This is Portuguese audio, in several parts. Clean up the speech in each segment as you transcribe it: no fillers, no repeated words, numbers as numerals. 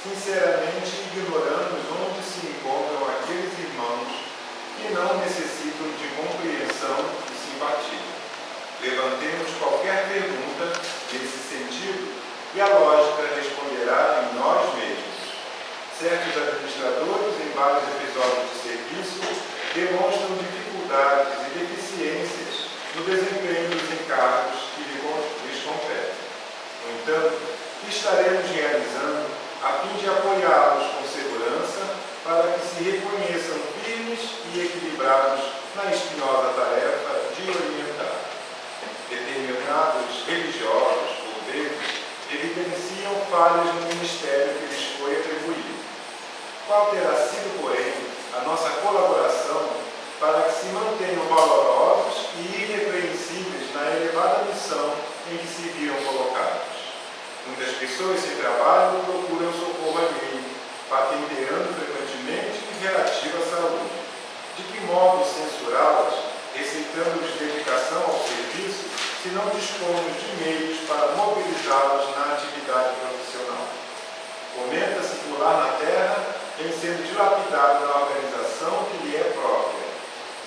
sinceramente ignoramos onde se encontram aqueles irmãos que não necessitam de compreensão e simpatia. Levantemos qualquer pergunta nesse sentido e a lógica responderá em nós mesmos. Certos administradores, em vários episódios de serviço, demonstram dificuldades e deficiências no desempenho dos encargos que lhes competem. No entanto, o que estaremos realizando a fim de apoiá-los com segurança para que se reconheçam firmes e equilibrados na espinhosa tarefa de orientar. Determinados religiosos, por vezes, evidenciam falhas no ministério que lhes foi atribuído. Qual terá sido, porém, a nossa colaboração para que se mantenham valorosos e irrepreensíveis na elevada missão em que se viram colocados? Muitas pessoas sem trabalho procuram socorro alheio, patenteando frequentemente relativo à saúde. De que modo censurá-las, receitando-lhes dedicação ao serviço, se não dispomos de meios para mobilizá-las na atividade profissional? Comenta-se pular na terra em sendo dilapidado na organização que lhe é própria.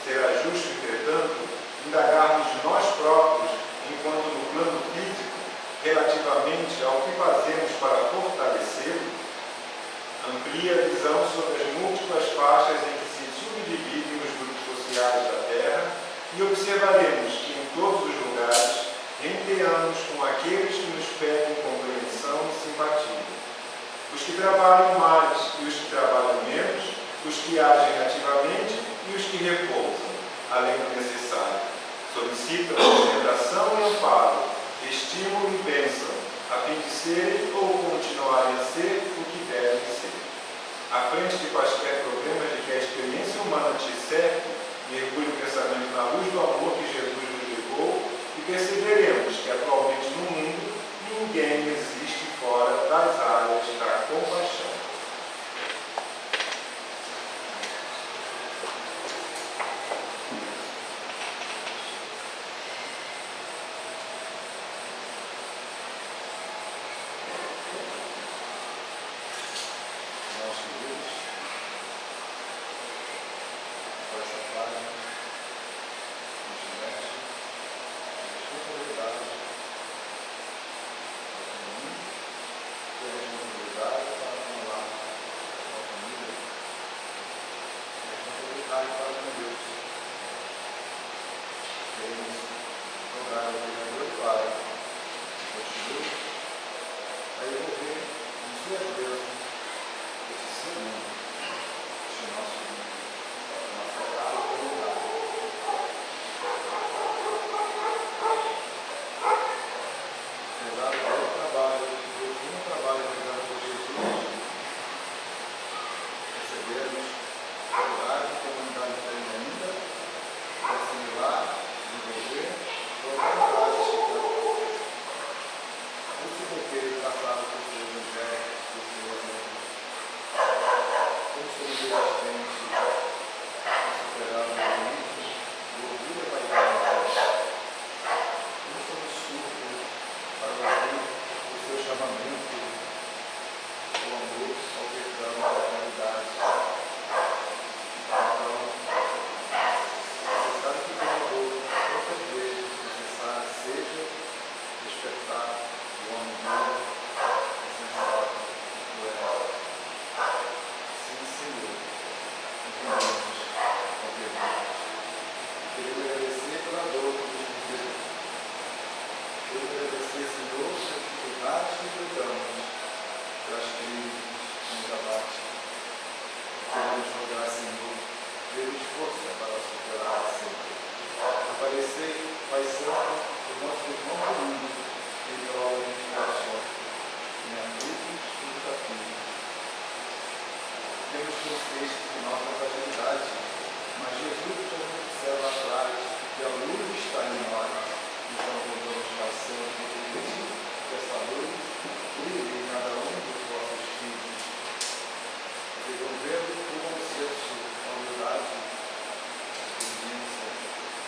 Será justo, entretanto, indagarmos de nós próprios, enquanto no plano físico, relativamente ao que fazemos para fortalecê-lo? Amplia a visão sobre as múltiplas faixas em que se subdividem os grupos sociais da Terra e observaremos que em todos os lugares renteamos com aqueles que nos pedem compreensão e simpatia. Os que trabalham mais e os que trabalham menos, os que agem ativamente e os que repousam, além do necessário, solicitam sustentação e amparo, estímulo e bênção, a fim de serem ou continuarem a ser o que devem ser. À frente de quaisquer problemas de que a experiência humana te cerque, mergulhe o pensamento na luz do amor que Jesus nos legou e perceberemos que atualmente no mundo ninguém existe fora das áreas da compaixão.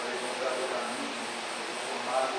Para encontrar o caminho, formar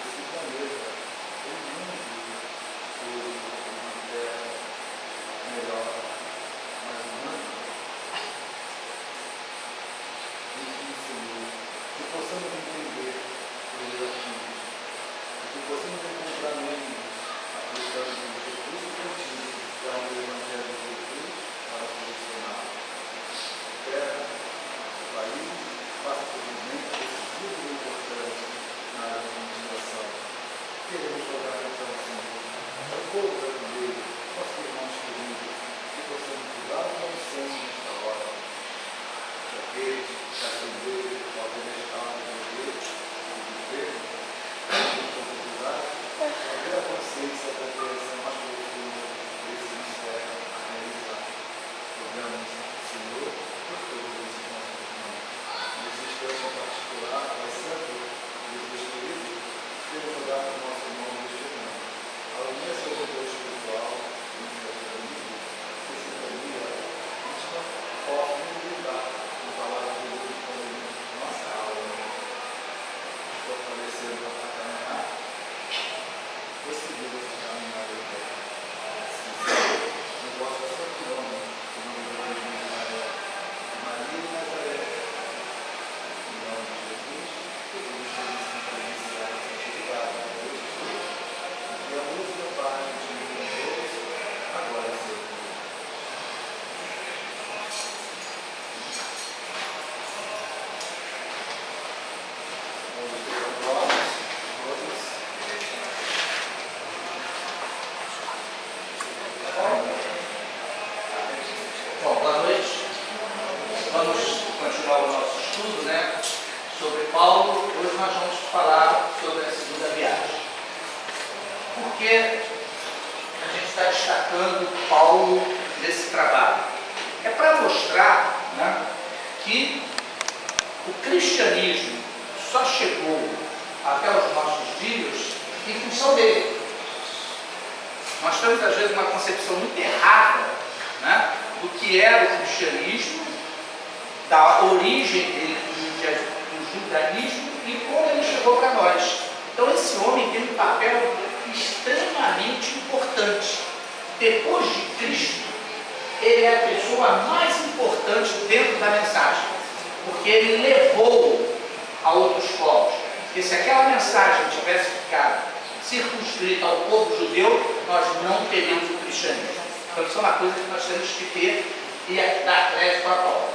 destacando Paulo nesse trabalho? É para mostrar, né, que o cristianismo só chegou até os nossos dias em função dele. Nós temos, às vezes, uma concepção muito errada, né, do que era o cristianismo, da origem dele, do judaísmo e como ele chegou para nós. Então, esse homem tem um papel extremamente importante. Depois de Cristo, ele é a pessoa mais importante dentro da mensagem, porque ele levou a outros povos. Porque se aquela mensagem tivesse ficado circunscrita ao povo judeu, nós não teríamos o cristianismo. Então, isso é uma coisa que nós temos que ter e dar crédito a Paulo.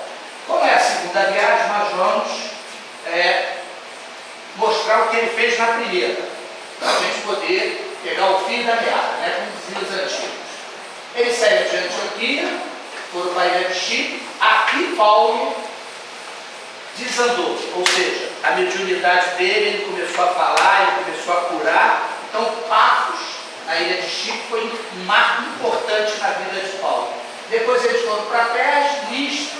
Como é a segunda viagem, nós vamos mostrar o que ele fez na primeira, para a gente poder pegar o fim da meada, né, como diziam os antigos. Ele saiu de Antioquia, por o país de Chipre. Aqui Paulo desandou, ou seja, a mediunidade dele, ele começou a falar, ele começou a curar. Então, Pafos, na ilha de Chipre, foi um marco importante na vida de Paulo. Depois eles foram para Pés, Listra,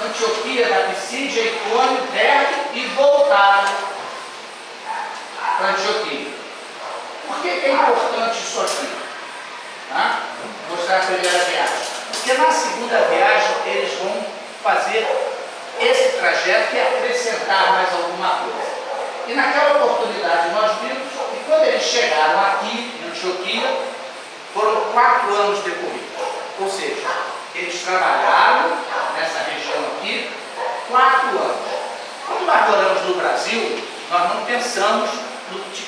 Antioquia, da Pisídia, Icônio, Derbe e voltaram para Antioquia. Por que é importante isso aqui? Vou mostrar a primeira viagem. Porque na segunda viagem eles vão fazer esse trajeto e acrescentar mais alguma coisa. E naquela oportunidade nós vimos que quando eles chegaram aqui em Antioquia, foram 4 anos decorridos. Ou seja, eles trabalharam nessa região aqui 4 anos. Quando nós moramos no Brasil, nós não pensamos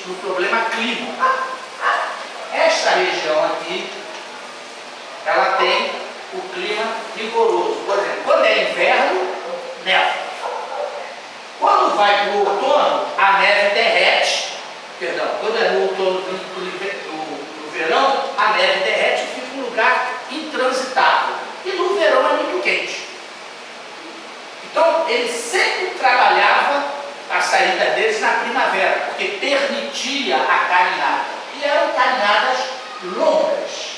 no problema clima. Esta região aqui, ela tem o clima rigoroso. Por exemplo, quando é inverno, neva. Quando vai para o outono, a neve derrete. Perdão, quando é no outono do verão, a neve derrete e fica um lugar intransitável. E no verão é muito quente. Então, ele sempre trabalhava a saída deles na primavera, porque permitia a caminhada. E eram caminhadas longas.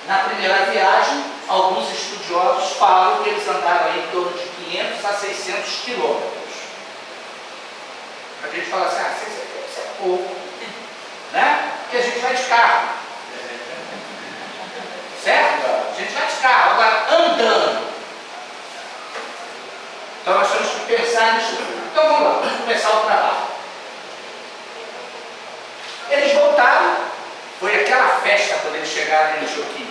Na primeira viagem, alguns estudiosos falam que eles andaram aí em torno de 500 a 600 quilômetros. A gente fala assim, 600 é pouco, né? Porque a gente vai de carro. Certo? A gente vai de carro, agora andando. Então nós temos que pensar nisso. Então vamos lá, vamos começar o trabalho. Eles voltaram, foi aquela festa quando eles chegaram em Antioquia,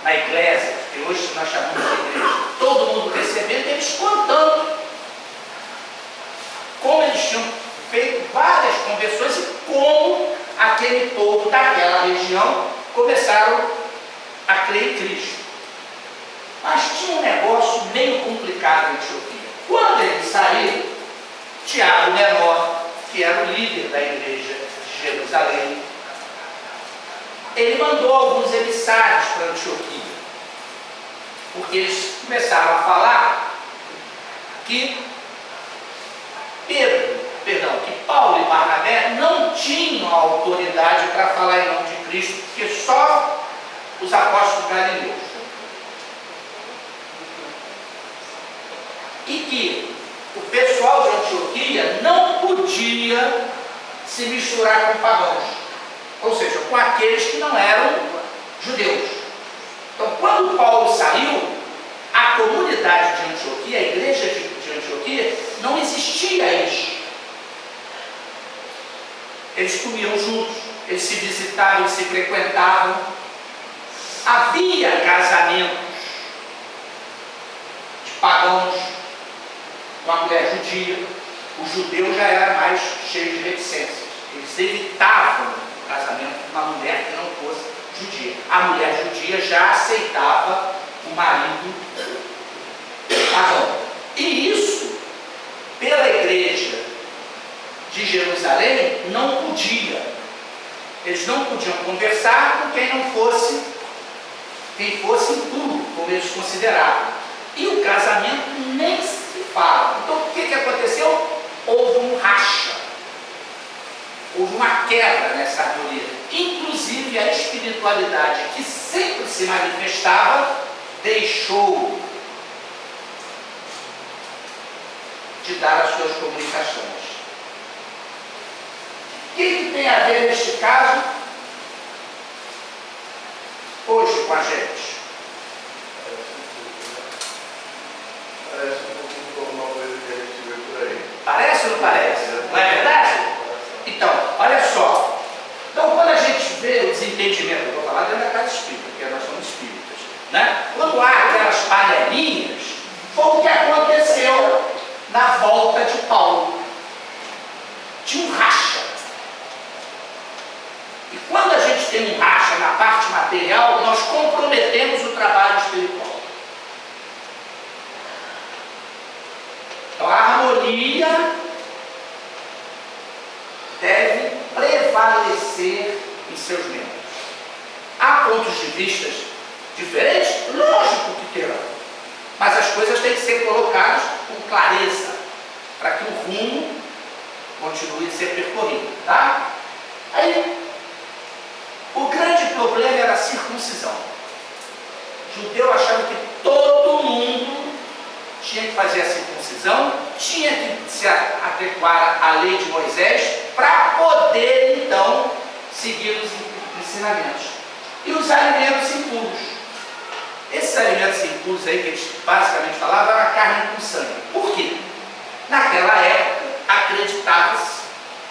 na igreja, que hoje nós chamamos de igreja. Todo mundo recebendo, eles contando como eles tinham feito várias conversões e como aquele povo daquela região começaram a crer em Cristo. Mas tinha um negócio meio complicado em Antioquia. Quando eles saíram, Tiago Menor, que era o líder da igreja de Jerusalém, ele mandou alguns emissários para Antioquia, porque eles começaram a falar que Paulo e Barnabé não tinham autoridade para falar em nome de Cristo, porque só os apóstolos galileus. E que o pessoal de Antioquia não podia se misturar com pagãos, ou seja, com aqueles que não eram judeus. Então, quando Paulo saiu, a comunidade de Antioquia, a igreja de Antioquia, não existia isso. Eles comiam juntos, eles se visitavam, eles se frequentavam. Havia casamentos de pagãos com a mulher judia. O judeu já era mais cheio de reticências. Eles evitavam o casamento com uma mulher que não fosse judia. A mulher judia já aceitava o marido pagão. E isso, pela igreja de Jerusalém, não podia. Eles não podiam conversar com quem fosse impuro, como eles consideravam. E o casamento nem se fala. Então, o que aconteceu? Houve um racha. houve uma quebra nessa harmonia. Inclusive a espiritualidade que sempre se manifestava deixou de dar as suas comunicações. O que tem a ver neste caso hoje com a gente? Parece um pouquinho como uma coisa que a gente vê por aí. Parece ou não parece? Não é verdade? Então, olha só. Então, quando a gente vê o desentendimento, eu vou falar dentro da casa espírita, porque nós somos espíritas, né? Quando há aquelas panelinhas, foi o que aconteceu na volta de Paulo. Tinha um racha. E quando a gente tem um racha na parte material, nós comprometemos o trabalho espiritual. Então a harmonia deve prevalecer em seus membros. Há pontos de vista diferentes? Lógico que terão. Mas as coisas têm que ser colocadas com clareza, para que o rumo continue a ser percorrido. Tá? Aí, o grande problema era a circuncisão. O judeu achava que todo mundo tinha que fazer a circuncisão, tinha que se adequar à lei de Moisés para poder, então, seguir os ensinamentos. E os alimentos impuros. Esses alimentos impuros aí que eles basicamente falavam era carne com sangue. Por quê? Naquela época, acreditava-se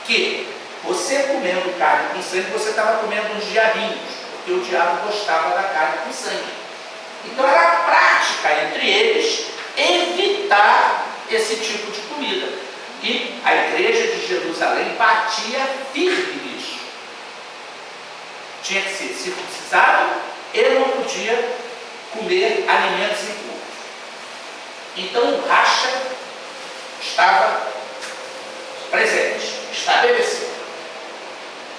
que você comendo carne com sangue, você estava comendo uns diabinhos, porque o diabo gostava da carne com sangue. Então era prática entre eles evitar esse tipo de comida. E a igreja de Jerusalém batia firme nisso. Tinha que ser circuncisado e não podia comer alimentos impuros. Então o racha estava presente, estabelecido.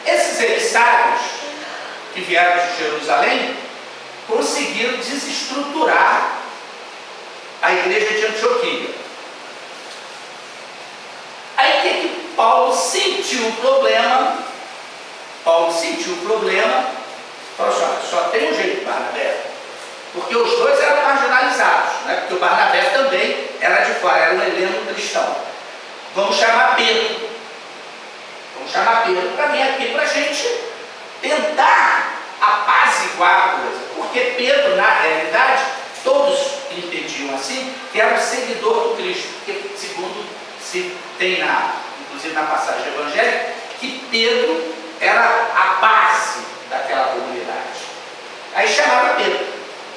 Esses emissários que vieram de Jerusalém conseguiram desestruturar a igreja de Antioquia. Aí o que Paulo sentiu o problema? Paulo sentiu o problema, falou assim: só tem um jeito, Barnabé, porque os dois eram marginalizados, né? Porque o Barnabé também era de fora, era um heleno cristão. Vamos chamar Pedro. Vamos chamar Pedro para vir aqui para a gente tentar apaziguar a coisa. Porque Pedro, na realidade, todos entendiam assim, que era um seguidor do Cristo. Porque, segundo se tem inclusive na passagem evangélica, que Pedro era a base daquela comunidade. Aí chamaram Pedro.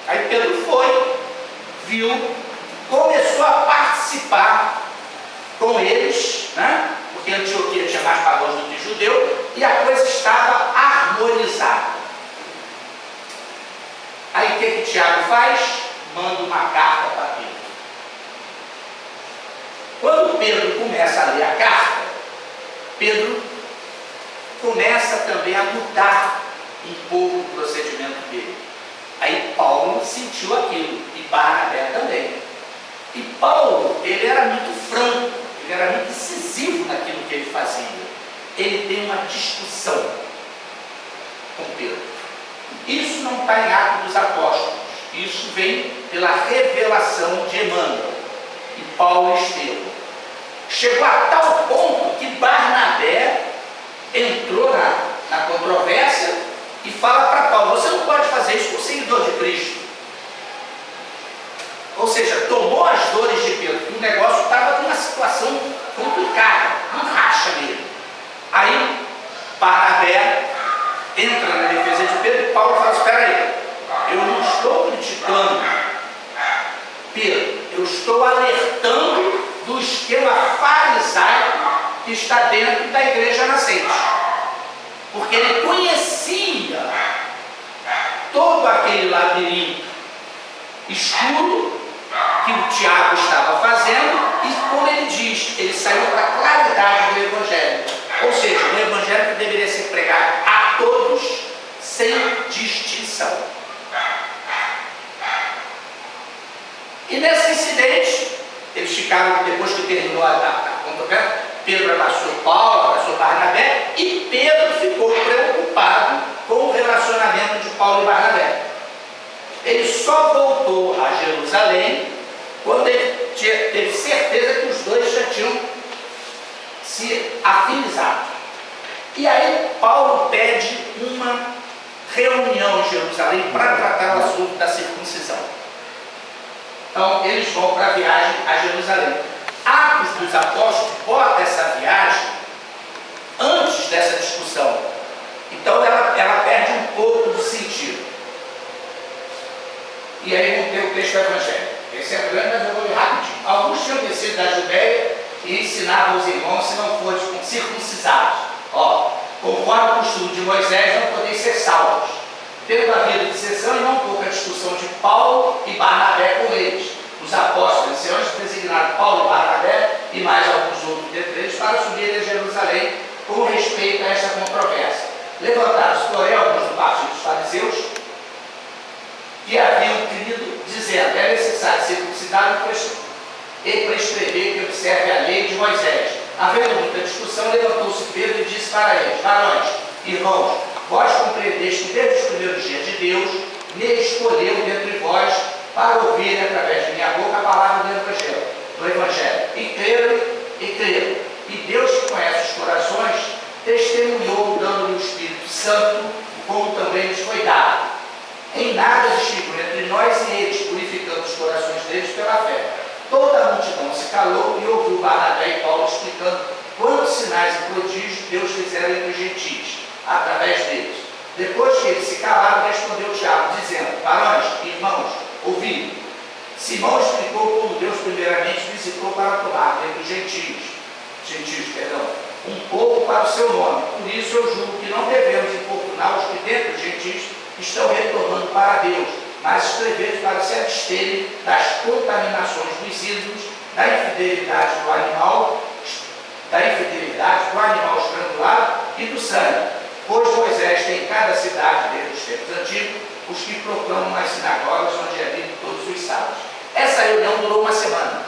Aí Pedro foi, viu, começou a participar com eles, né? Porque Antioquia tinha mais pagãos do que judeu, e a coisa estava harmonizada. Aí o que Tiago faz? Manda uma carta para Pedro. Quando Pedro começa a ler a carta, Pedro começa também a mudar um pouco o procedimento dele. Aí Paulo sentiu aquilo, e Barnabé também. E Paulo, ele era muito franco, ele era muito incisivo naquilo que ele fazia. Ele tem uma discussão com Pedro. Isso não está em Atos dos Apóstolos, isso vem pela revelação de Emmanuel e Paulo e Estevão. Chegou a tal ponto que Barnabé entrou na controvérsia e fala para Paulo: você não pode fazer isso com o seguidor de Cristo. Ou seja, tomou as dores de Pedro. O negócio estava numa situação complicada, um racha nele. Aí Barnabé entra na defesa de Pedro e Paulo fala: espera aí, eu não estou criticando Pedro, eu estou alertando do esquema farisaico que está dentro da igreja nascente. Porque ele conhecia todo aquele labirinto escuro que o Tiago estava fazendo, e como ele diz, ele saiu para a claridade do Evangelho. Ou seja, um Evangelho que deveria ser pregado a todos, sem distinção. E nesse incidente, eles ficaram, depois que terminou a controvérsia, Pedro abraçou Paulo, abraçou Barnabé, e Pedro ficou preocupado com o relacionamento de Paulo e Barnabé. Ele só voltou a Jerusalém quando ele teve certeza que os dois já tinham se afinizado. E aí Paulo pede uma reunião em Jerusalém para tratar o assunto da circuncisão. Então eles vão para a viagem a Jerusalém. Atos dos Apóstolos bota essa viagem antes dessa discussão. Então ela perde um pouco do sentido. E aí vamos ter o texto do Evangelho. Esse é grande, mas eu vou ler rapidinho. Alguns tinham descido da Judéia e ensinavam os irmãos, se não forem circuncidados, conforme o costume de Moisés, não podem ser salvos. Tendo havido dissensão e não pouca discussão de Paulo e Barnabé com eles. Os apóstolos, senhores, designaram Paulo e Barnabé e mais alguns outros dentre eles para subir a Jerusalém com respeito a esta controvérsia. Levantaram-se, porém, alguns do partido dos fariseus que haviam crido, dizendo: é necessário circuncidar e prescrever que observe a lei de Moisés. Havendo muita discussão, levantou-se Pedro e disse para eles: varões, irmãos, vós compreendeis que desde os primeiros dias de Deus me escolheu dentre vós para ouvir através de minha boca a palavra do Evangelho. E creram. E Deus, que conhece os corações, testemunhou, dando-lhe o Espírito Santo, como também nos foi dado. Em nada distinguiu entre nós e eles, purificando os corações deles pela fé. Toda a multidão se calou e ouviu Barnabé e Paulo explicando quantos sinais e prodígios Deus fizera entre os gentios, através deles. Depois que eles se calaram, respondeu Tiago, dizendo: varões, irmãos, ouvi. Simão explicou como Deus primeiramente visitou para tomar dentre os gentios, um povo para o seu nome. Por isso eu julgo que não devemos importunar os que dentre os gentios estão retornando para Deus, mas escrever para se absterem das contaminações dos ídolos, da infidelidade do animal estrangulado e do sangue. Pois Moisés tem em cada cidade, desde os tempos antigos, os que proclamam nas sinagogas onde habitam todos os sábados. Essa reunião durou uma semana.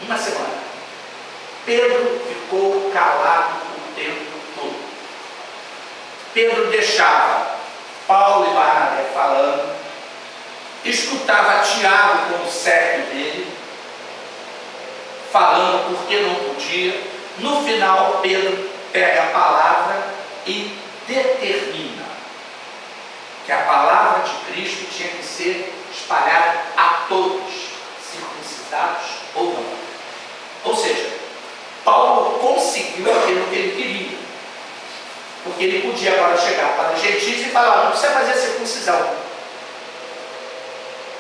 Uma semana. Pedro ficou calado o tempo todo. Pedro deixava Paulo e Barnabé falando, escutava Tiago como servo dele, falando porque não podia. No final, Pedro pega a palavra e determina que a palavra de Cristo tinha que ser espalhada a todos, circuncidados ou não. Ou seja, Paulo conseguiu aquilo que ele queria, porque ele podia agora chegar para os gentios e falar: não precisa fazer a circuncisão,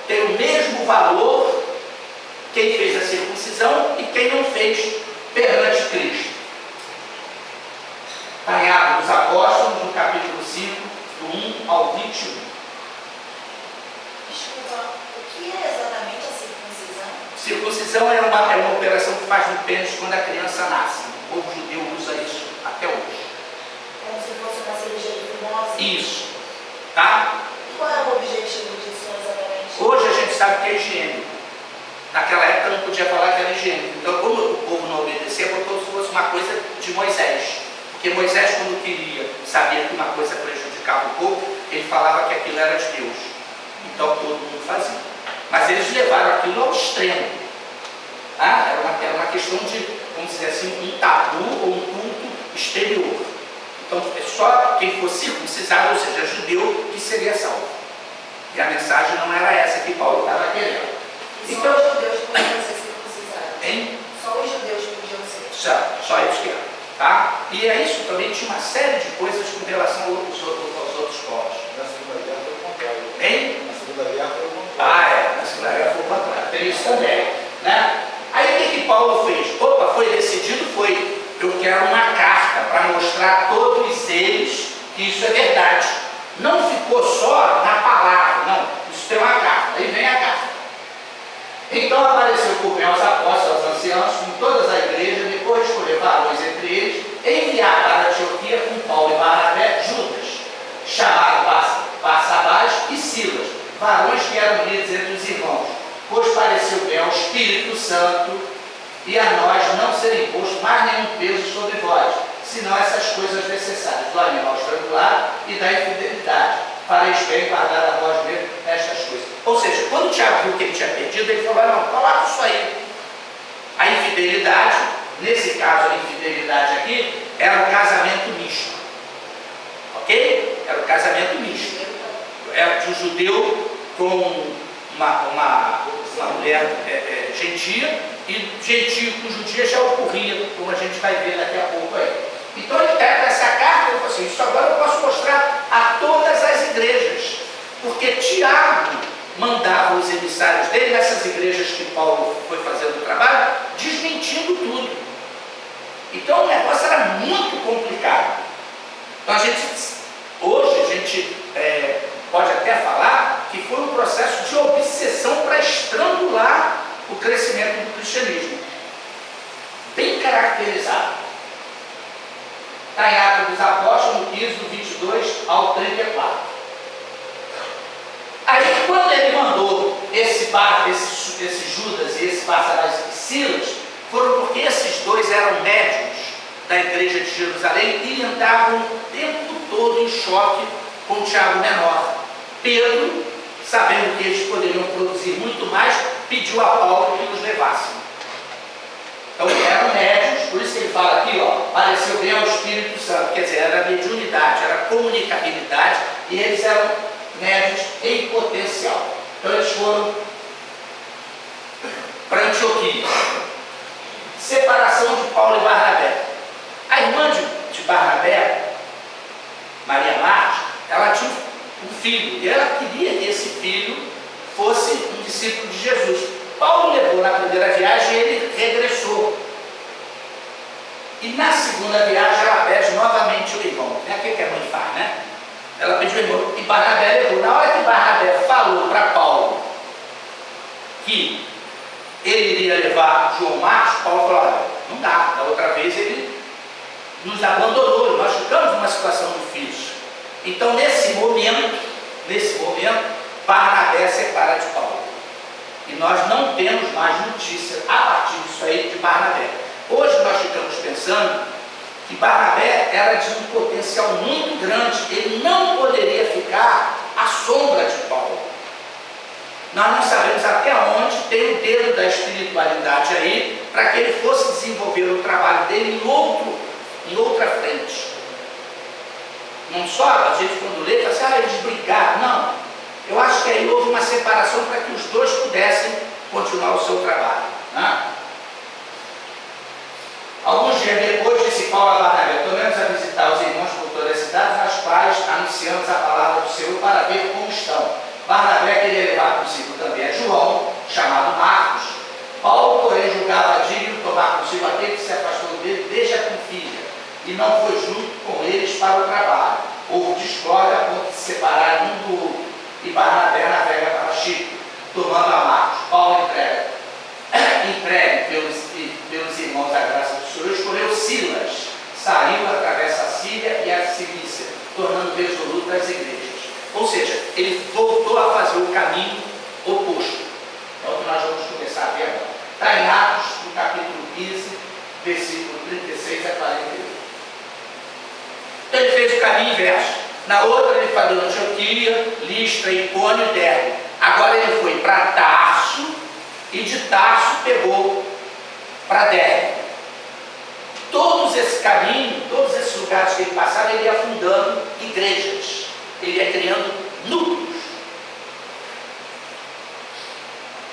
tem o mesmo valor quem fez a circuncisão e quem não fez perante Cristo. Está em Atos dos Apóstolos, no capítulo 5, do 1 ao 21. Desculpa, o que é exatamente a circuncisão? Circuncisão é uma operação que faz no pênis quando a criança nasce. O povo judeu usa isso até hoje. Como se fosse uma cirurgia de fimose? Isso. Tá? E qual é o objetivo disso exatamente? Hoje a gente sabe que é higiênico. Naquela época não podia falar que era higiênico. Então, como o povo não obedecia, botou se fosse uma coisa de Moisés. Porque Moisés, quando queria, sabia que uma coisa prejudicava o povo, ele falava que aquilo era de Deus. Então todo mundo fazia. Mas eles levaram aquilo ao extremo. Era uma questão de, vamos dizer assim, um tabu ou um culto exterior. Então é só quem fosse circuncisado, ou seja, judeu, que seria salvo. E a mensagem não era essa que Paulo estava querendo. E Então, só os judeus podiam ser circuncidados? Hein? Só os judeus podiam ser? Só eles que eram. Tá? E é isso, também tinha uma série de coisas com relação aos outros povos. Na Segunda Guerra foi o contrário. Hein? Na Segunda Guerra foi o contrário. Na Segunda Guerra foi o contrário. Tem isso também. Né? Aí o que Paulo fez? Foi decidido, eu quero uma carta para mostrar a todos eles que isso é verdade. Não ficou só na palavra, não. Isso tem uma carta. Aí vem a carta. Então apareceu por meio aos apóstolos, aos anciãos, com todas as igrejas, depois de escolher varões entre eles, enviar para a Antioquia com Paulo e Barnabé, Judas, chamado Barsabás e Silas, varões que eram líderes entre os irmãos, pois pareceu bem ao Espírito Santo e a nós não ser imposto mais nenhum peso sobre vós, senão essas coisas necessárias, do animal estrangulado e da infidelidade. Fareis bem guardar a vós mesmos estas coisas. Ou seja, quando o Tiago viu que ele tinha perdido, ele falou: não, coloca isso aí. A infidelidade, nesse caso a infidelidade aqui, era um casamento misto. Ok? Era um casamento misto. Era de um judeu com uma mulher gentia, e gentio com judia já ocorria, como a gente vai ver daqui a pouco aí. Então ele pega essa carta e falou assim: isso agora eu posso mostrar a todas as igrejas, porque Tiago mandava os emissários dele nessas igrejas que Paulo foi fazendo o trabalho, desmentindo tudo. Então o negócio era muito complicado. Então hoje a gente pode até falar que foi um processo de obsessão para estrangular o crescimento do cristianismo, bem caracterizado. Está em Atos dos Apóstolos, 15, do 22 ao 34. Aí, quando ele mandou esse Judas e esse Barsabás e Silas, foram porque esses dois eram médiuns da igreja de Jerusalém e andavam o tempo todo em choque com o Tiago menor. Pedro, sabendo que eles poderiam produzir muito mais, pediu a Paulo que os levassem. Então eram médios, por isso que ele fala aqui, pareceu bem ao Espírito Santo, quer dizer, era mediunidade, era comunicabilidade, e eles eram médios em potencial. Então eles foram para Antioquia. Separação de Paulo e Barnabé. A irmã de Barnabé, Maria Marta, ela tinha um filho, e ela queria que esse filho fosse um discípulo de Jesus. Paulo levou na primeira viagem e ele regressou. E na segunda viagem ela pede novamente o irmão. O que a mãe faz, né? Ela pediu o irmão e Barnabé levou. Na hora que Barnabé falou para Paulo que ele iria levar João Marcos, Paulo falou: olha, não dá. Da outra vez ele nos abandonou, nós ficamos numa situação difícil. Então nesse momento, Barnabé separa de Paulo. E nós não temos mais notícia a partir disso aí de Barnabé. Hoje nós ficamos pensando que Barnabé era de um potencial muito grande, ele não poderia ficar à sombra de Paulo. Nós não sabemos até onde tem o dedo da espiritualidade aí, para que ele fosse desenvolver o trabalho dele em outra frente. Não só a gente quando lê, fala assim: eles brigaram. Não. Eu acho que aí houve uma separação para que os dois pudessem continuar o seu trabalho. Né? Alguns dias depois, disse Paulo a Barnabé: tornamos a visitar os irmãos por todas as cidades, nas quais anunciamos a palavra do Senhor para ver como estão. Barnabé queria levar consigo também a João, chamado Marcos. Paulo, porém, julgava digno tomar consigo aquele que se afastou dele desde a confilha, e não foi junto com eles para o trabalho. Houve discórdia a ponto de se separar um do outro. E Barnabé navega para Chipre, tomando a Marcos. Paulo entregue pelos irmãos da graça do Senhor, escolheu Silas, saiu, atravessa a Síria e a Cilícia, tornando resolutas as igrejas. Ou seja, ele voltou a fazer o caminho oposto. É o que nós vamos começar a ver agora. Está em Atos, no capítulo 15, versículo 36 a 41. Então ele fez o caminho inverso. Na outra ele falou Antioquia, Listra, Icônio e Derbe. Agora ele foi para Tarso e de Tarso pegou para Derbe. Todos esses caminhos, todos esses lugares que ele passava, ele ia fundando igrejas. Ele ia criando núcleos.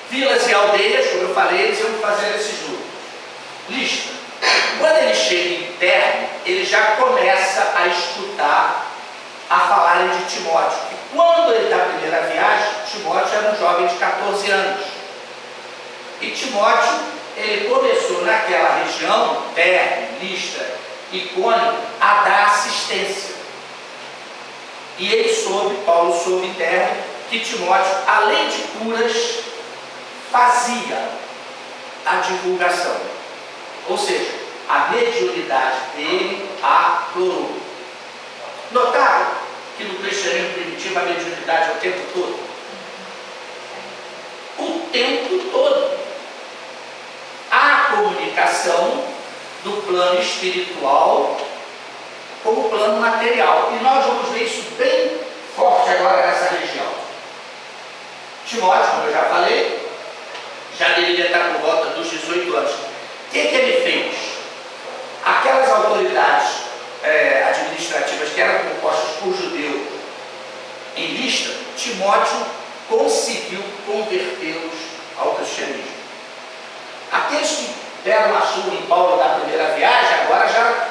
Vilas e aldeias, como eu falei, eles iam fazer esses núcleos. Listra. Quando ele chega em Derbe, ele já começa a escutar a falarem de Timóteo. E quando ele está na primeira viagem, Timóteo era um jovem de 14 anos. E Timóteo, ele começou naquela região, Derbe, Listra, Icônio, a dar assistência. E ele Paulo soube em Derbe, que Timóteo, além de curas, fazia a divulgação. Ou seja, a mediunidade dele aflorou. Notaram que no cristianismo primitivo a mediunidade é o tempo todo? O tempo todo. A comunicação do plano espiritual com o plano material. E nós vamos ver isso bem forte agora nessa região. Timóteo, como eu já falei, já deveria estar por volta dos 18 anos. O que ele fez? Aquelas autoridades administrativas que eram compostas por judeu em Listra, Timóteo conseguiu convertê-los ao cristianismo. Aqueles que deram uma surra em Paulo da primeira viagem, agora já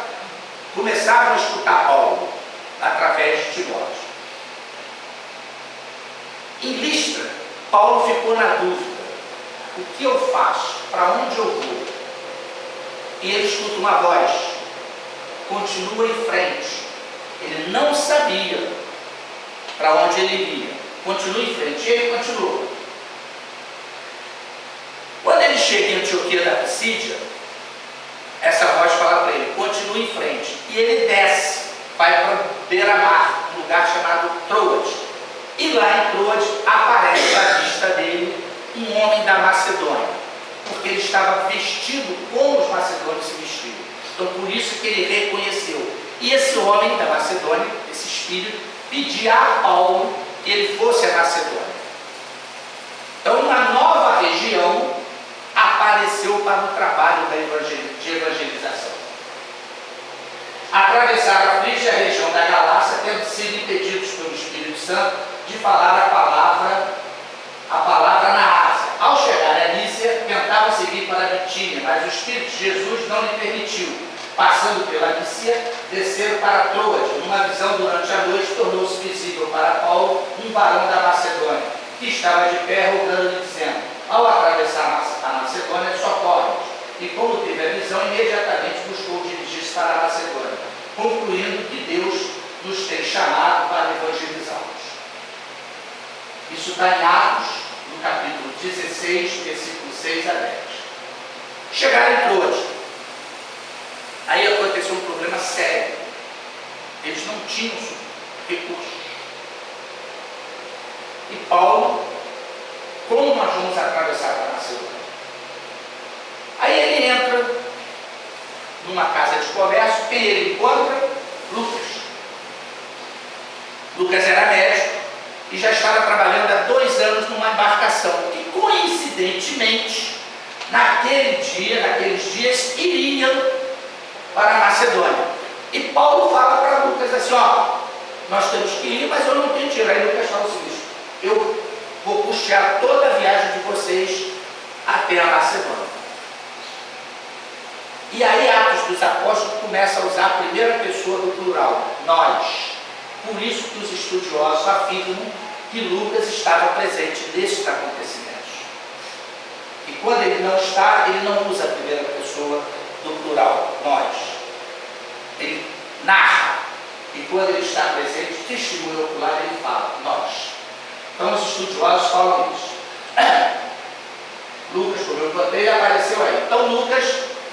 começaram a escutar Paulo através de Timóteo. Em Listra, Paulo ficou na dúvida: o que eu faço? Para onde eu vou? E ele escuta uma voz: continua em frente. Ele não sabia para onde ele iria. Continua em frente. E ele continuou. Quando ele chega em Antioquia da Pisídia, essa voz fala para ele: continua em frente. E ele desce, vai para beira-mar, um lugar chamado Troade. E lá em Troade aparece à vista dele um homem da Macedônia, porque ele estava vestido como os macedônios se vestiam. Então por isso que ele reconheceu. E esse homem da Macedônia, esse espírito, pedia a Paulo que ele fosse a Macedônia. Então uma nova região apareceu para o trabalho de evangelização. Atravessaram a Frígia, a região da Galácia, tendo sido impedidos pelo Espírito Santo de falar a palavra na Ásia. Ao chegar a Lícia, tentavam seguir para a Bitínia, mas o Espírito de Jesus não lhe permitiu. Passando pela Lícia, desceram para Troade. Numa visão durante a noite, tornou-se visível para Paulo um varão da Macedônia, que estava de pé rogando-lhe, dizendo: ao atravessar a Macedônia, socorre-nos. E como teve a visão, imediatamente buscou dirigir-se para a Macedônia, concluindo que Deus nos tem chamado para evangelizá-los. Isso está em Atos, no capítulo 16, versículos 6 a 10. Chegaram em Troade. Aí aconteceu um problema sério. Eles não tinham recursos. E Paulo: como nós vamos atravessar a Macedônia? Aí ele entra numa casa de comércio. Quem ele encontra? Lucas. Lucas era médico e já estava trabalhando há 2 anos numa embarcação que, coincidentemente, naqueles dias, iriam para a Macedônia. E Paulo fala para Lucas assim: ó, nós temos que ir, mas eu não tenho dinheiro. Aí Lucas fala o seguinte: eu vou custear toda a viagem de vocês até a Macedônia. E aí Atos dos Apóstolos começa a usar a primeira pessoa do plural, nós. Por isso que os estudiosos afirmam que Lucas estava presente nesses acontecimentos. E quando ele não está, ele não usa a primeira pessoa do plural, nós. Ele narra. E quando ele está presente, testemunho ocular, ele fala, nós. Então os estudiosos falam isso. Lucas, como eu contei, apareceu aí. Então Lucas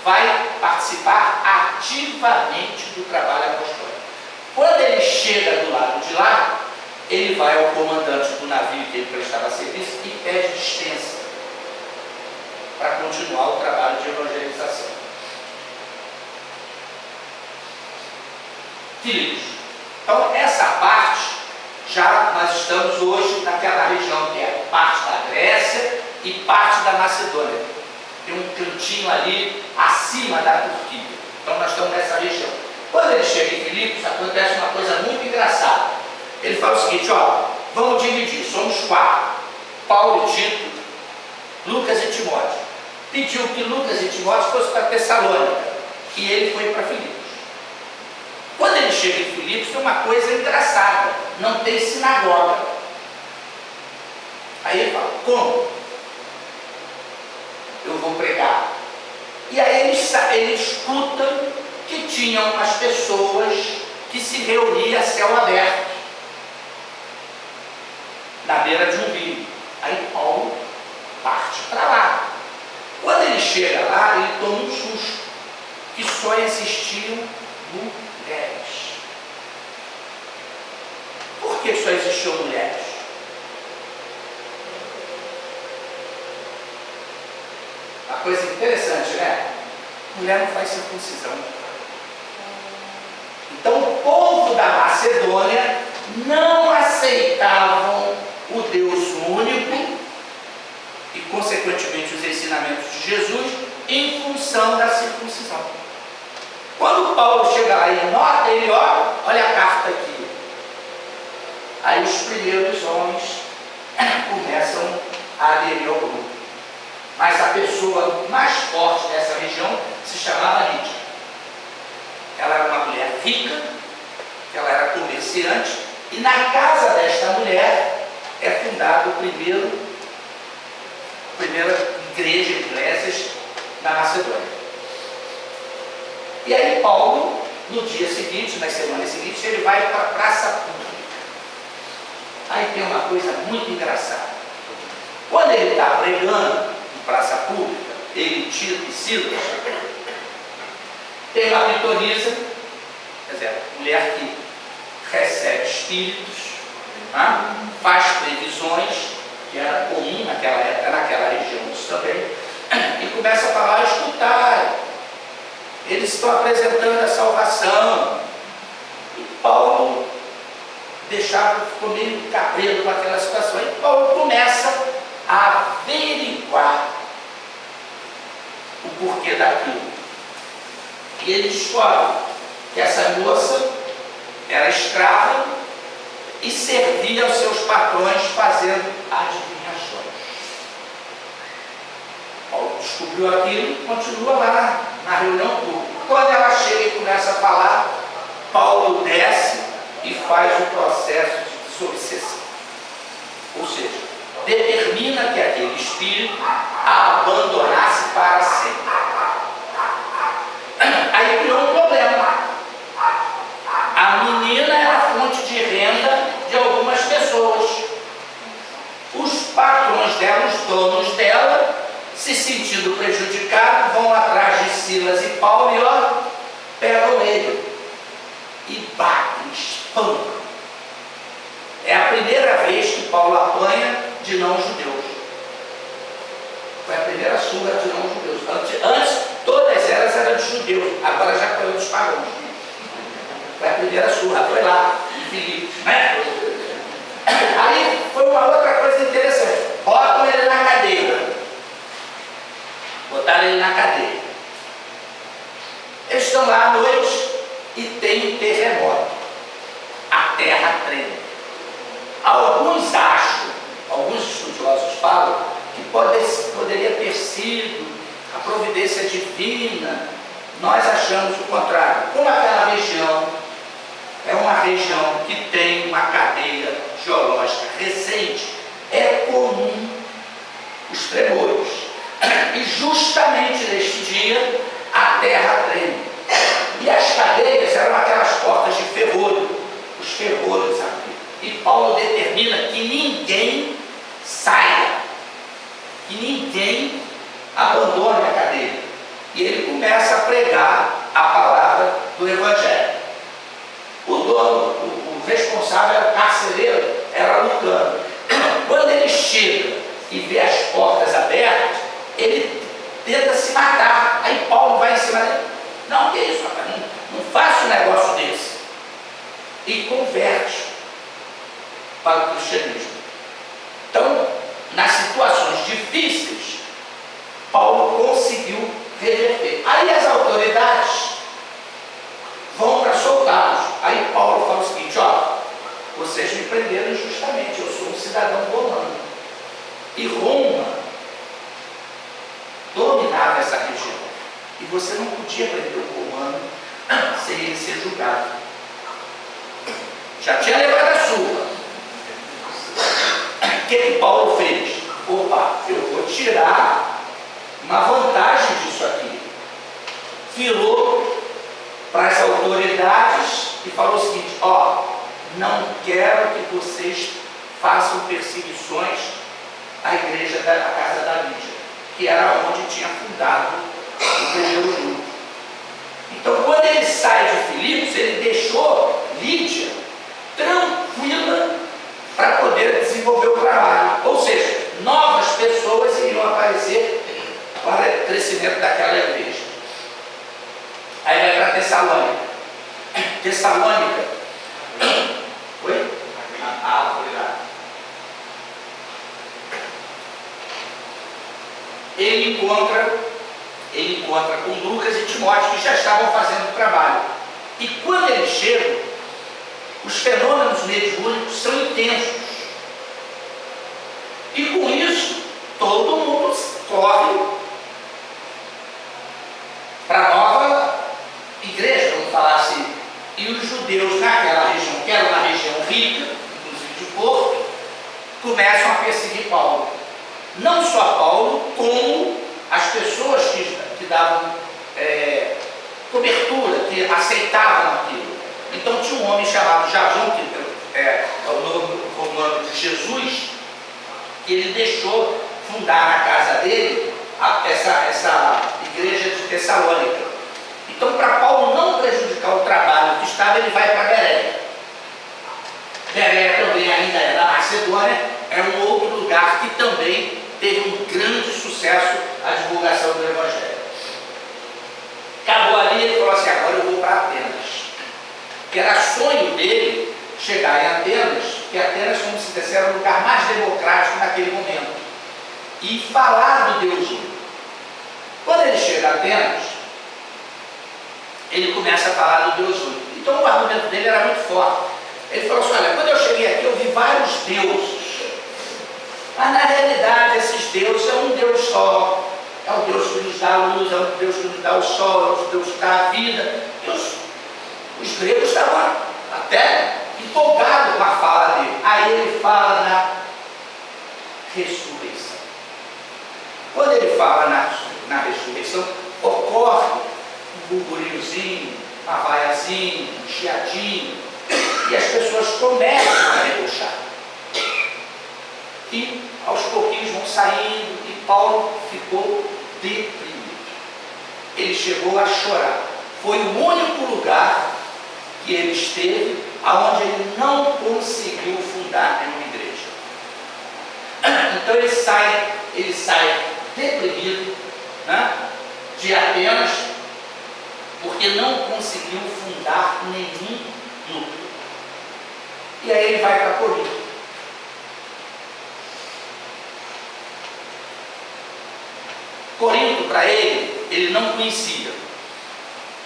vai participar ativamente do trabalho apostólico. Quando ele chega do lado de lá, ele vai ao comandante do navio que ele prestava serviço e pede dispensa para continuar o trabalho de evangelização. Filhos, então essa parte, já nós estamos hoje naquela região que é parte da Grécia e parte da Macedônia. Tem um cantinho ali acima da Turquia. Então nós estamos nessa região. Quando ele chega em Filipos, acontece uma coisa muito engraçada. Ele fala o seguinte: ó, vamos dividir, somos 4. Paulo e Tito, Lucas e Timóteo. Pediu que Lucas e Timóteo fossem para Tessalônica e ele foi para Filipos. Quando ele chega em Filipos, tem uma coisa engraçada: não tem sinagoga. Aí ele fala: como? Eu vou pregar. E aí ele escuta que tinham umas pessoas que se reuniam a céu aberto na beira de um rio. Aí Paulo parte para lá. Quando ele chega lá, ele toma um susto, que só existiam mulheres. Por que só existiam mulheres? Uma coisa interessante, né? mulher não faz circuncisão. Então o povo da Macedônia não aceitavam o Deus único e, consequentemente, os ensinamentos de Jesus em função da circuncisão. Quando Paulo chega lá e nota, ele olha a carta aqui. Aí os primeiros homens começam a aderir ao grupo. Mas a pessoa mais forte dessa região se chamava Lídia. Ela era uma mulher rica, ela era comerciante, e na casa desta mulher é fundada a primeira igrejas da Macedônia. E aí Paulo, no dia seguinte, nas semanas seguintes, ele vai para a praça pública. Aí tem uma coisa muito engraçada. Quando ele está pregando em praça pública, ele, Tito e Silas, tem uma pitonisa, quer dizer, mulher que recebe espíritos, né? Faz previsões, que era comum naquela época, naquela região também, e começa a falar: escutai, eles estão apresentando a salvação. E Paulo ficou meio cabreiro com aquela situação. E Paulo começa a averiguar o porquê daquilo. E ele descobre que essa moça era escrava e servia aos seus patrões fazendo adivinhações. Paulo descobriu aquilo e continua lá na reunião pública. Quando ela chega e começa a falar, Paulo desce e faz o processo de subseção. Ou seja, determina que aquele espírito a abandonasse para sempre. Aí criou um problema. A menina era fonte de renda de algumas pessoas. Os patrões dela, os donos dela, se sentindo prejudicados, vão atrás de Silas e Paulo e pegam ele e batem, espancam. É a primeira vez que Paulo apanha de não-judeus. Foi a primeira surra de não-judeus. Antes, todas elas eram de judeus, agora já foi dos pagãos. Foi a primeira surra, foi lá, em Filipos, né? Aí foi uma outra coisa interessante. Botam ele na cadeia. Botaram ele na cadeia. Eles estão lá à noite e tem um terremoto. A terra treme. Alguns acham, alguns estudiosos falam, que poderia ter sido a providência divina. Nós achamos o contrário. Como aquela região é uma região que tem uma cadeia geológica recente, é comum os tremores. E justamente neste dia a terra treme. E as cadeias eram aquelas portas de ferrolho, os ferrolhos aqui. E Paulo determina que ninguém saia, que ninguém abandone a cadeia. E ele começa a pregar a palavra do Evangelho. O dono, o responsável, era o carcereiro, era Lucano. Quando ele chega e vê as portas abertas, ele tenta se matar. Aí Paulo vai em cima dele: não, que isso, rapaz, não faça um negócio desse. E converte para o cristianismo. Então, nas situações difíceis, Paulo conseguiu reverter. Aí as autoridades vão para soltá-los. Aí Paulo fala o seguinte: vocês me prenderam injustamente, eu sou um cidadão romano. E Roma dominava essa região. E você não podia prender um romano sem ele ser julgado. Já tinha levado a surra. O que Paulo fez? Opa, eu vou tirar uma vantagem disso aqui. Virou para as autoridades e falou o seguinte: não quero que vocês façam perseguições à igreja da casa da Lídia, que era onde tinha fundado o primeiro grupo. Então, quando ele sai de Filipos, ele deixou Lídia tranquila para poder desenvolver o trabalho. Ou seja, novas pessoas iriam aparecer para o crescimento daquela igreja. Tessalônica. Oi? Obrigado. Ele encontra com Lucas e Timóteo, que já estavam fazendo o trabalho. E quando eles chegam, os fenômenos mediúnicos são intensos. E com isso, todo mundo corre para a nova igreja, vamos falar assim. E os judeus naquela região, que era uma região rica, inclusive de Porto, começam a perseguir Paulo. Não só Paulo, como as pessoas que davam cobertura, que aceitavam aquilo. Então tinha um homem chamado Jasão, que é o nome de Jesus, que ele deixou fundar na casa dele essa igreja de Tessalônica. Então, para Paulo não prejudicar o trabalho que estava, ele vai para Bereia. Bereia também ainda é na Macedônia, é um outro lugar que também teve um grande sucesso a divulgação do Evangelho. Acabou ali, ele falou assim, agora eu vou para Atenas. Que era sonho dele chegar em Atenas, que Atenas, como se disse, era o lugar mais democrático naquele momento. E falar do Deus único. Quando ele chega a Atenas, ele começa a falar do Deus único. Então o argumento dele era muito forte. Ele falou assim, olha, quando eu cheguei aqui eu vi vários deuses. Mas na realidade esses deuses é um Deus só. É o Deus que nos dá a luz, é o Deus que nos dá o sol, é o Deus que dá a vida. E os gregos estavam até empolgados com a fala dele. Aí ele fala na ressurreição. Quando ele fala na ressurreição, ocorre um burburinhozinho, uma vaiazinha, um chiadinho, e as pessoas começam a debochar. E aos pouquinhos vão saindo, e Paulo ficou deprimido. Ele chegou a chorar. Foi o único lugar que ele esteve onde ele não conseguiu fundar nenhuma igreja. Então ele sai deprimido, né, de Atenas, porque não conseguiu fundar nenhum núcleo. E aí ele vai para Corinto. Corinto, para ele não conhecia.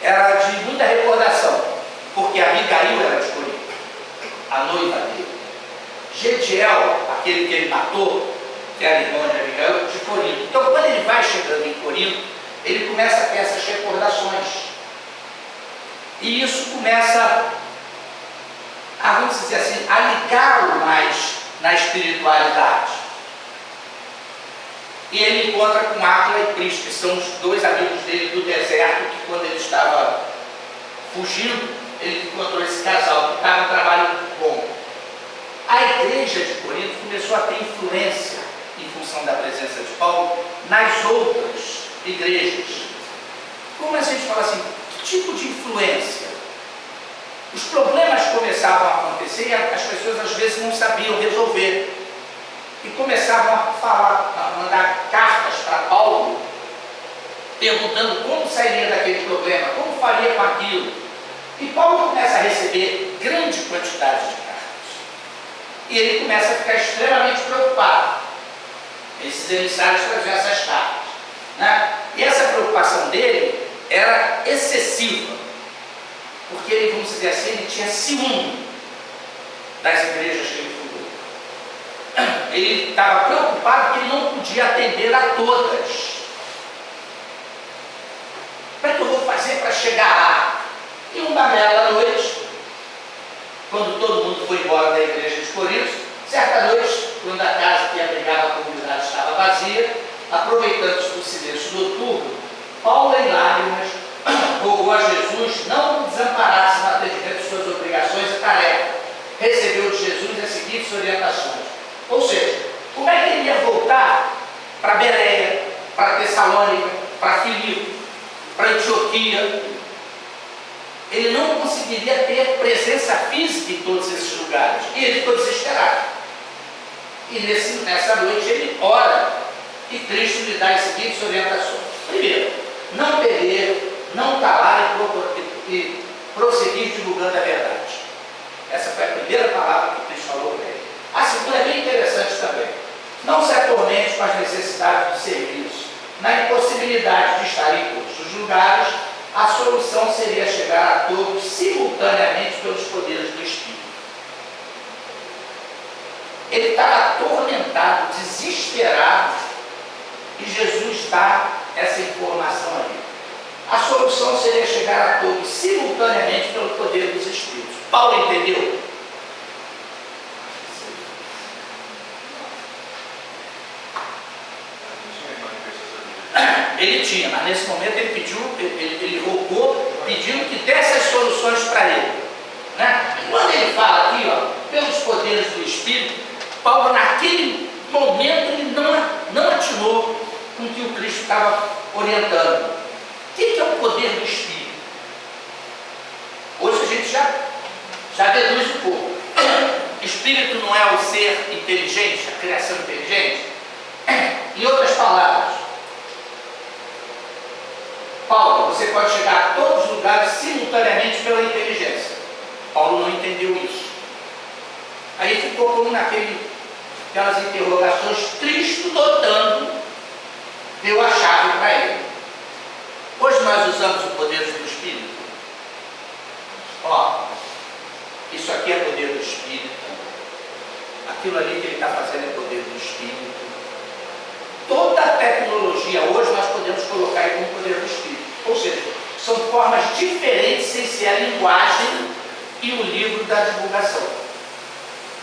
Era de muita recordação, porque Abigail era de Corinto, a noiva dele. Gediel, aquele que ele matou, que era irmão de Abigail, de Corinto. Então, quando ele vai chegando em Corinto, ele começa a ter essas recordações. E isso começa a, vamos dizer assim, a ligá-lo mais na espiritualidade. E ele encontra com Áquila e Prisca, que são os dois amigos dele do deserto, que quando ele estava fugindo, ele encontrou esse casal, que estava um trabalho bom. A igreja de Corinto começou a ter influência, em função da presença de Paulo, nas outras igrejas. Como a gente fala assim, que tipo de influência? Os problemas começavam a acontecer e as pessoas às vezes não sabiam resolver. E começavam a falar, a mandar cartas para Paulo, perguntando como sairia daquele problema, como faria com aquilo. E Paulo começa a receber grande quantidade de cartas. E ele começa a ficar extremamente preocupado. Esses emissários traziam essas cartas, né? E essa preocupação dele era excessiva, porque ele, vamos dizer assim, ele tinha ciúme das igrejas que ele fundou. Ele estava preocupado que ele não podia atender a todas. Como é que eu vou fazer para chegar lá? E uma bela noite, quando todo mundo foi embora da igreja de Corinto, certa noite, quando a casa que abrigava a comunidade estava vazia, aproveitando-se do silêncio noturno, Paulo, em lágrimas, rogou a Jesus não o desamparasse no atendimento de suas obrigações e tarefas. Recebeu de Jesus as seguintes orientações. Ou seja, como é que ele ia voltar para Bereia, para Tessalônica, para Filipe, para Antioquia? Ele não conseguiria ter presença física em todos esses lugares. E ele ficou desesperado. E nessa noite ele ora e Cristo lhe dá as seguintes orientações. Primeiro, não beber, não calar e prosseguir divulgando a verdade. Essa foi a primeira palavra que Cristo falou para ele. A segunda é bem interessante também. Não se atormente com as necessidades do serviço. Na impossibilidade de estar em todos os lugares, a solução seria chegar a todos simultaneamente pelos poderes do Espírito. Ele estava atormentado, desesperado, e Jesus dá essa informação ali. A solução seria chegar a todos simultaneamente pelo poder dos Espíritos. Paulo entendeu? Ele tinha, mas nesse momento ele pediu, ele rogou, pedindo que desse as soluções para ele. Né? Quando ele fala aqui, ó, pelos poderes do Espírito, Paulo naquele momento ele não atinou com o que o Cristo estava orientando. O que é o poder do Espírito? Hoje a gente já deduz um pouco. Espírito não é o ser inteligente, a criação inteligente? Em outras palavras, Paulo, você pode chegar a todos os lugares simultaneamente pela inteligência. Paulo não entendeu isso. Aí ficou como aquelas interrogações, Cristo dotando, deu a chave para ele. Hoje nós usamos o poder do Espírito. Ó, isso aqui é poder do Espírito. Aquilo ali que ele está fazendo é poder do Espírito. Toda a tecnologia hoje nós podemos colocar aí como poder do Espírito. Ou seja, são formas diferentes sem ser a linguagem e o livro da divulgação.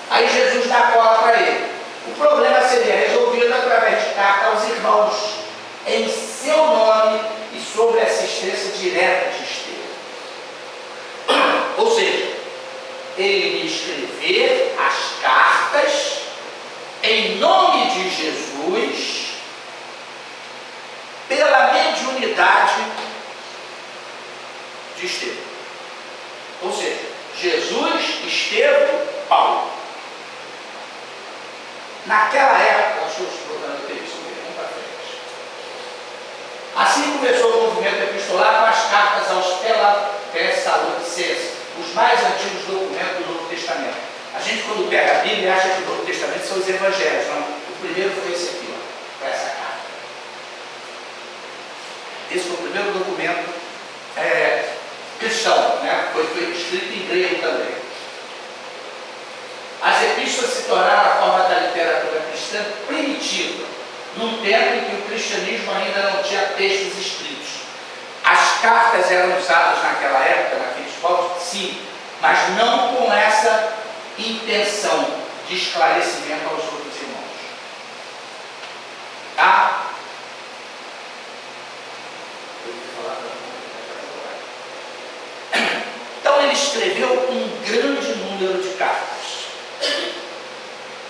Aí Jesus dá a cola para ele. O problema seria resolvido através de carta aos irmãos, em seu nome e sob assistência direta de Estevão. Ou seja, ele escrever as cartas em nome de Jesus, pela mediunidade de Estevão. Ou seja, Jesus, Estevão, Paulo. Naquela época, deixa eu explicar no texto, vamos para frente. Assim começou o movimento epistolar com as cartas aos Tessalonicenses, os mais antigos documentos do Novo Testamento. A gente, quando pega a Bíblia, acha que o Novo Testamento são os evangelhos. Não? O primeiro foi esse aqui, ó, foi essa carta. Esse foi o primeiro documento cristão, né? Foi escrito em grego também. As epístolas se tornaram a forma da literatura cristã primitiva, num tempo em que o cristianismo ainda não tinha textos escritos. As cartas eram usadas naquela época, naqueles povos, sim, mas não com essa intenção de esclarecimento aos outros irmãos. Tá? Então ele escreveu um grande número de cartas.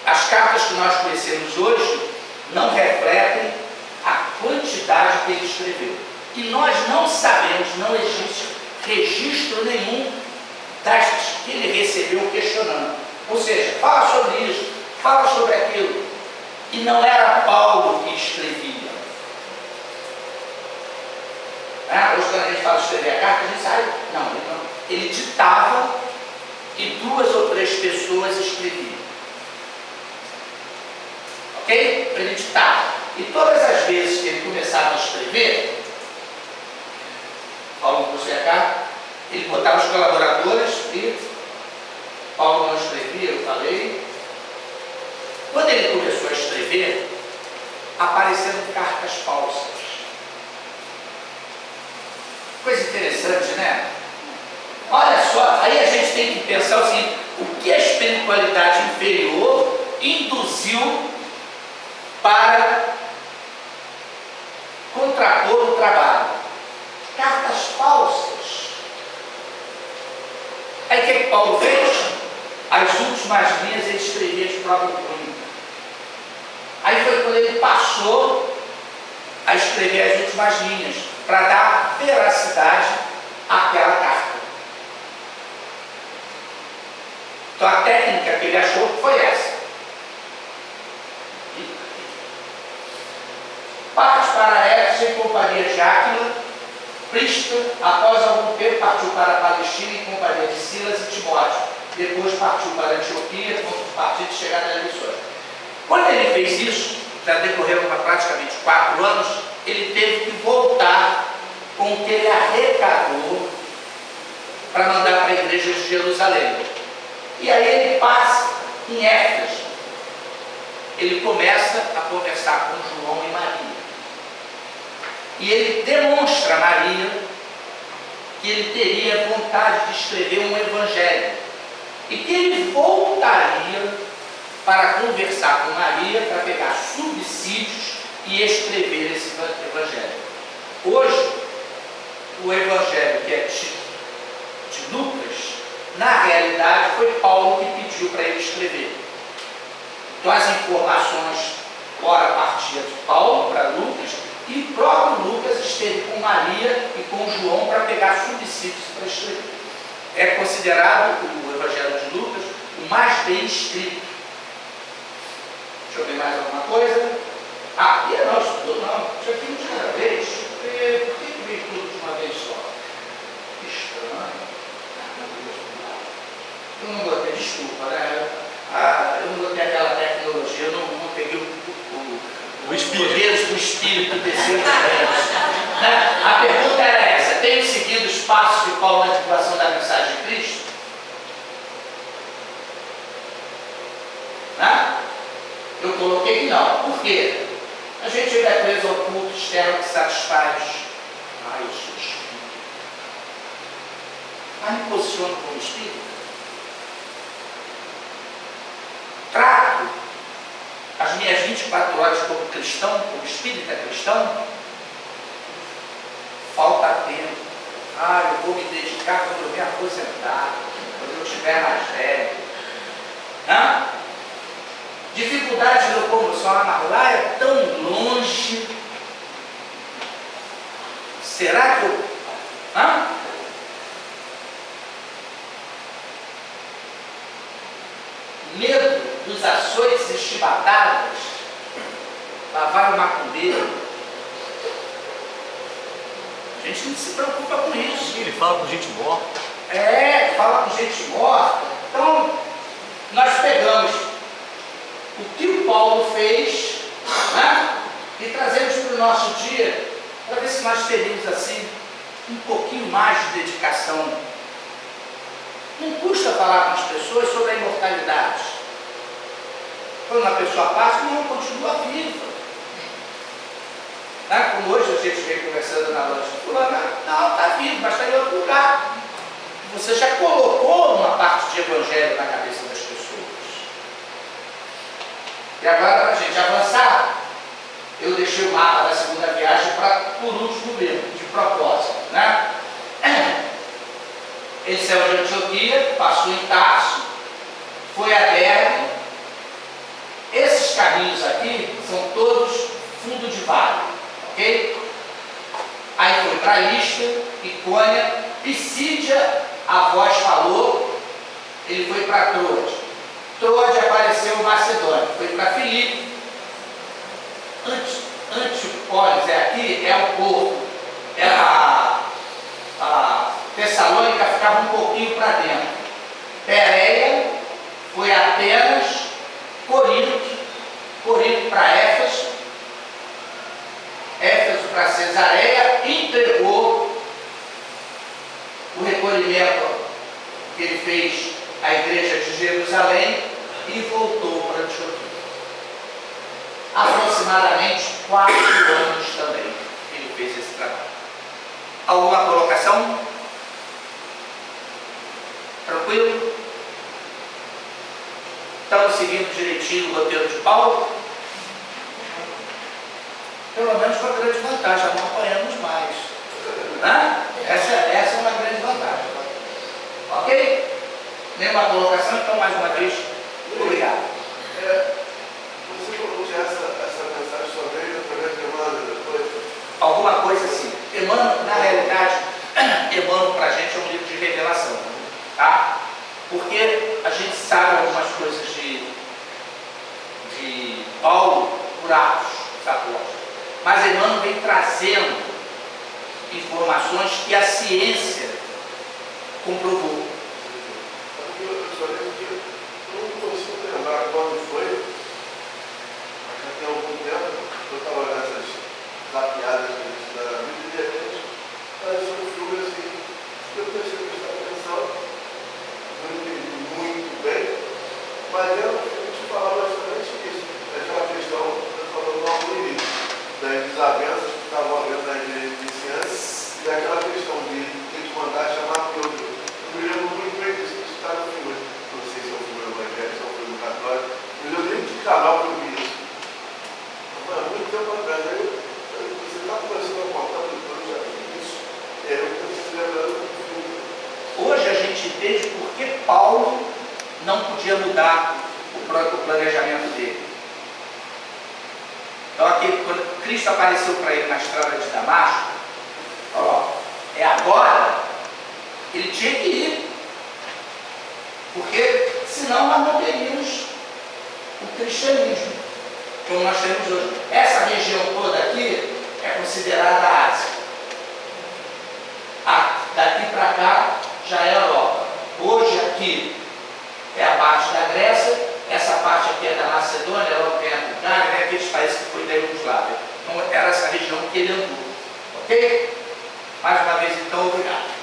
As cartas que nós conhecemos hoje não refletem a quantidade que ele escreveu. E nós não sabemos, não existe registro nenhum das que ele recebeu questionando. Ou seja, fala sobre isso, fala sobre aquilo. E não era Paulo que escrevia. Hoje quando a gente fala escrever a carta, a gente sabe, não. Ele ditava e 2 ou 3 pessoas escreviam. Ok? Ele ditava. E todas as vezes que ele começava a escrever, Paulo trouxe a carta, ele botava os colaboradores e Paulo não escrevia, eu falei. Quando ele começou a escrever, apareceram cartas falsas. Coisa interessante, né? Olha só, aí a gente tem que pensar o seguinte: o que a espiritualidade inferior induziu para contrapor o trabalho? Cartas falsas. Aí o que Paulo fez? As últimas linhas ele escrevia de próprio punho. Aí foi quando ele passou a escrever as últimas linhas, para dar veracidade àquela carta. Então a técnica que ele achou foi essa. Partes para Éfeso em companhia de Áquila Prisca, após algum tempo, partiu para a Palestina em companhia de Silas e Timóteo. Depois partiu para a Antioquia, com o partido de chegar nas missões. Quando ele fez isso, já decorreram praticamente 4 anos, ele teve que voltar com o que ele arrecadou para mandar para a igreja de Jerusalém. E aí ele passa em Éfeso. Ele começa a conversar com João e Maria. E ele demonstra a Maria que ele teria vontade de escrever um evangelho. E que ele voltaria para conversar com Maria, para pegar subsídios e escrever esse evangelho. Hoje, o evangelho que é de Lucas, na realidade foi Paulo que pediu para ele escrever. Então as informações ora partiam de Paulo para Lucas, e o próprio Lucas esteve com Maria e com João para pegar subsídios para escrever. É considerado o evangelho de Lucas o mais bem escrito. Deixa eu ver mais alguma coisa. Ah, e não, isso tudo não. Isso aqui de cada vez. Por que veio tudo de uma vez só? Que estranho. Eu não botei, desculpa, né? Eu não botei aquela tecnologia, eu não peguei o espírito do espírito desceu. A pergunta era essa: tenho seguido os passos de Paulo na divulgação da mensagem de Cristo? Eu coloquei que não. Por quê? A gente ainda é preso ao culto externo que satisfaz. Eu sou espírito. Mas me posiciono como espírito. Trato as minhas 24 horas como cristão, como espírita cristão. Falta tempo. Eu vou me dedicar quando eu me aposentar, quando eu estiver mais velho. Dificuldade de locomoção, mas lá é tão longe. Será que eu... Medo dos açoites e chibatadas. Lá vai o macumbeiro. A gente não se preocupa com isso. Ele fala com gente morta. Fala com gente morta. Então, nós pegamos o que o Paulo fez, e trazemos para o nosso dia, para ver se nós teríamos assim um pouquinho mais de dedicação. Não custa falar com as pessoas sobre a imortalidade. Quando uma pessoa passa, não continua viva. Como hoje a gente vem conversando na loja, fulano, não, está vivo, mas está em outro lugar. Você já colocou uma parte de evangelho na cabeça das pessoas. E agora, para a gente avançar, eu deixei o mapa da segunda viagem para por último mesmo, de propósito. Ele saiu de Antioquia, passou em Tarso, foi a Derbe. Esses caminhos aqui são todos fundo de vale, ok? Aí foi para Listra, Icônia, Pisídia, a voz falou, ele foi para Troade. Troade apareceu Macedônia, foi para Filipe. Antípolis aqui é o porto. A Tessalônica ficava um pouquinho para dentro. Pérea foi Atenas, Corinto para Éfeso, Éfeso para Cesareia, entregou o recolhimento que ele fez à igreja de Jerusalém e voltou para Antioquia. Aproximadamente 4 anos também ele fez esse trabalho. Alguma colocação? Tranquilo? Estamos seguindo direitinho o roteiro de Paulo? Pelo menos com a grande vantagem, não apanhamos mais. Essa é uma grande vantagem. Ok? Nenhuma colocação, então mais uma vez, obrigado. Você falou que essa mensagem só veio através de Emmanuel depois? Alguma coisa assim. Emmanuel, na realidade, Emmanuel para a gente é um livro de revelação. Tá? Porque a gente sabe algumas coisas de Paulo por Atos dos Apóstolos. Mas Emmanuel vem trazendo informações que a ciência comprovou. Eu só lembro que eu não consigo lembrar quando foi, mas já tem algum tempo, eu estava nessas zapeadas que a gente dá na vida e de repente apareceu um filme assim, que eu comecei a prestar atenção, não entendi muito bem, mas era um filme que falava justamente isso, aquela questão que eu falando logo no início, das desavenças que estavam havendo na igreja iniciante e daquela questão de ter que mandar chamar Pedro. Eu me lembro muito bem disso, que isso está no filme, não sei se é um filme evangélico, se é um filme católico, mas eu lembro que canal que eu vi isso. Mas muito tempo atrás, você está começando a contar, eu já vi isso. Eu estou lembrando do filme. Hoje a gente entende por que Paulo não podia mudar o planejamento dele. Então, aqui, quando Cristo apareceu para ele na estrada de Damasco, falou: ó, é agora, ele tinha que ir, porque senão nós não teríamos o cristianismo como nós temos hoje. Essa região toda aqui é considerada Ásia. Daqui para cá já é a Europa. Hoje aqui é a parte da Grécia, essa parte aqui é da Macedônia, ela vem a Bulgária, né, aqueles países que foi da Iugoslávia. Então era essa região que ele andou. Ok? Mais uma vez então, obrigado.